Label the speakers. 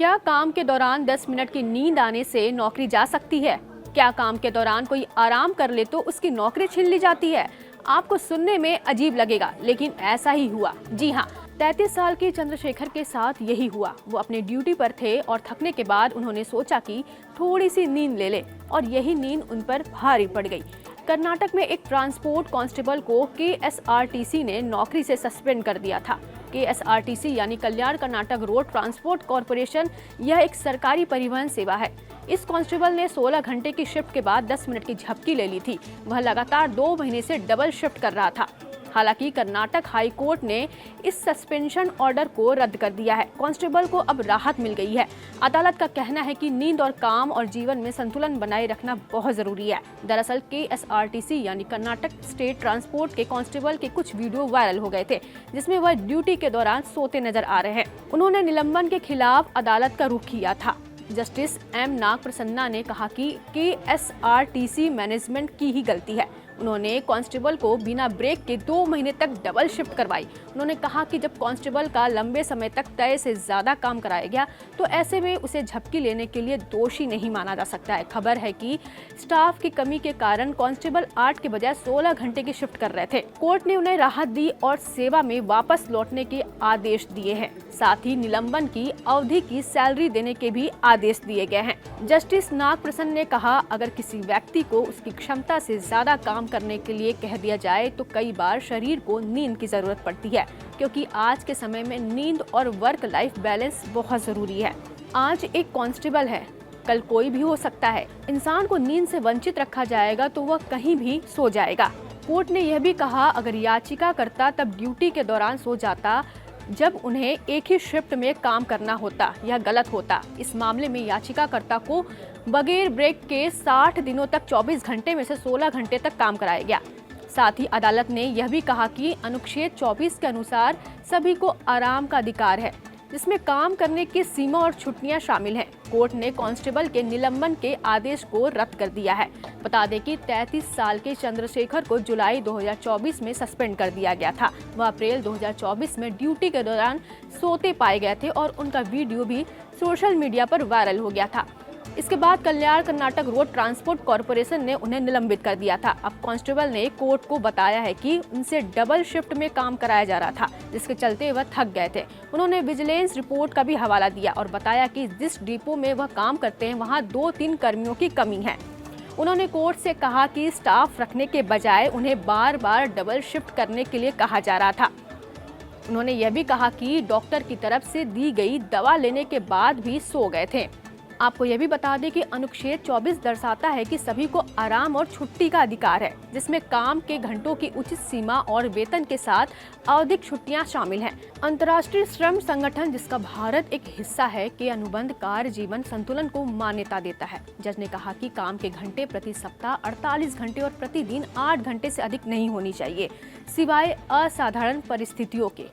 Speaker 1: क्या काम के दौरान 10 मिनट की नींद आने से नौकरी जा सकती है? क्या काम के दौरान कोई आराम कर ले तो उसकी नौकरी छीन ली जाती है? आपको सुनने में अजीब लगेगा, लेकिन ऐसा ही हुआ। जी हाँ, 33 साल के चंद्रशेखर के साथ यही हुआ। वो अपने ड्यूटी पर थे और थकने के बाद उन्होंने सोचा कि थोड़ी सी नींद ले ले, और यही नींद उन पर भारी पड़ गई। कर्नाटक में एक ट्रांसपोर्ट कांस्टेबल को केएसआरटीसी ने नौकरी से सस्पेंड कर दिया था। केएसआरटीसी यानी कल्याण कर्नाटक रोड ट्रांसपोर्ट कॉरपोरेशन, यह एक सरकारी परिवहन सेवा है। इस कांस्टेबल ने 16 घंटे की शिफ्ट के बाद 10 मिनट की झपकी ले ली थी। वह लगातार 2 महीने से डबल शिफ्ट कर रहा था। हालांकि कर्नाटक हाई कोर्ट ने इस सस्पेंशन ऑर्डर को रद्द कर दिया है। कांस्टेबल को अब राहत मिल गई है। अदालत का कहना है कि नींद और काम और जीवन में संतुलन बनाए रखना बहुत जरूरी है। दरअसल केएसआरटीसी यानी कर्नाटक स्टेट ट्रांसपोर्ट के कांस्टेबल के कुछ वीडियो वायरल हो गए थे, जिसमें वह ड्यूटी के दौरान सोते नजर आ रहे हैं। उन्होंने निलंबन के खिलाफ अदालत का रुख किया था। जस्टिस एम नाग प्रसन्ना ने कहा कि केएसआरटीसी मैनेजमेंट की ही गलती है। उन्होंने कांस्टेबल को बिना ब्रेक के 2 महीने तक डबल शिफ्ट करवाई। उन्होंने कहा कि जब कांस्टेबल का लंबे समय तक तय से ज्यादा काम कराया गया, तो ऐसे में उसे झपकी लेने के लिए दोषी नहीं माना जा सकता है। खबर है कि स्टाफ की कमी के कारण कांस्टेबल 8 के बजाय 16 घंटे की शिफ्ट कर रहे थे। कोर्ट ने उन्हें राहत दी और सेवा में वापस लौटने के आदेश दिए हैं। साथ ही निलंबन की अवधि की सैलरी देने के भी आदेश दिए गए हैं। जस्टिस नाग प्रसन्न ने कहा, अगर किसी व्यक्ति को उसकी क्षमता से ज्यादा काम करने के लिए कह दिया जाए तो कई बार शरीर को नींद की जरूरत पड़ती है, क्योंकि आज के समय में नींद और वर्क लाइफ बैलेंस बहुत जरूरी है। आज एक कांस्टेबल है, कल कोई भी हो सकता है। इंसान को नींद से वंचित रखा जाएगा तो वह कहीं भी सो जाएगा। कोर्ट ने यह भी कहा, अगर याचिकाकर्ता तब ड्यूटी के दौरान सो जाता जब उन्हें एक ही शिफ्ट में काम करना होता, यह गलत होता। इस मामले में याचिकाकर्ता को बगैर ब्रेक के 60 दिनों तक 24 घंटे में से 16 घंटे तक काम कराया गया। साथ ही अदालत ने यह भी कहा कि अनुच्छेद 24 के अनुसार सभी को आराम का अधिकार है, जिसमें काम करने की सीमा और छुट्टियां शामिल हैं। कोर्ट ने कांस्टेबल के निलंबन के आदेश को रद्द कर दिया है। बता दें कि 33 साल के चंद्रशेखर को जुलाई 2024 में सस्पेंड कर दिया गया था। वह अप्रैल 2024 में ड्यूटी के दौरान सोते पाए गए थे और उनका वीडियो भी सोशल मीडिया पर वायरल हो गया था। इसके बाद कल्याण कर्नाटक रोड ट्रांसपोर्ट कॉरपोरेशन ने उन्हें निलंबित कर दिया था। अब कांस्टेबल ने कोर्ट को बताया है कि उनसे डबल शिफ्ट में काम कराया जा रहा था, जिसके चलते वह थक गए थे। उन्होंने विजिलेंस रिपोर्ट का भी हवाला दिया और बताया कि जिस डिपो में वह काम करते हैं वहां 2-3 कर्मियों की कमी है। उन्होंने कोर्ट से कहा कि स्टाफ रखने के बजाय उन्हें बार बार डबल शिफ्ट करने के लिए कहा जा रहा था। उन्होंने यह भी कहा कि डॉक्टर की तरफ से दी गई दवा लेने के बाद भी सो गए थे। आपको यह भी बता दें कि अनुच्छेद 24 दर्शाता है कि सभी को आराम और छुट्टी का अधिकार है, जिसमें काम के घंटों की उचित सीमा और वेतन के साथ आवधिक छुट्टियां शामिल हैं। अंतर्राष्ट्रीय श्रम संगठन, जिसका भारत एक हिस्सा है, के अनुबंध कार्य जीवन संतुलन को मान्यता देता है। जज ने कहा कि काम के घंटे प्रति सप्ताह 48 घंटे और प्रतिदिन 8 घंटे से अधिक नहीं होनी चाहिए, सिवाय असाधारण परिस्थितियों के।